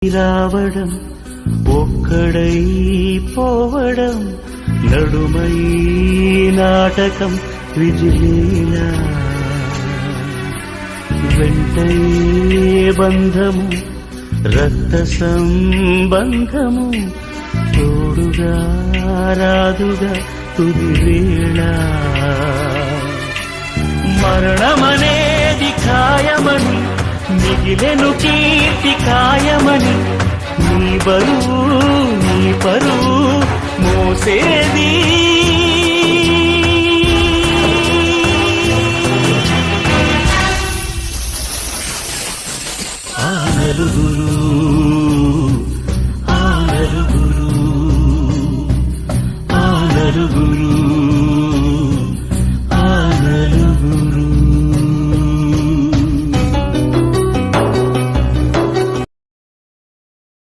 రావడం ఒక్కడై పోవడం నడుమై నాటకం విజిలేలా వెంటనే బంధము రక్త సంబంధము తోడుగా రాదుగా తుది వేళ మరణమనేది ఖాయమని మిగిలెను కీర్తి కాయమని నీ బరువు నీ పరువు మోసే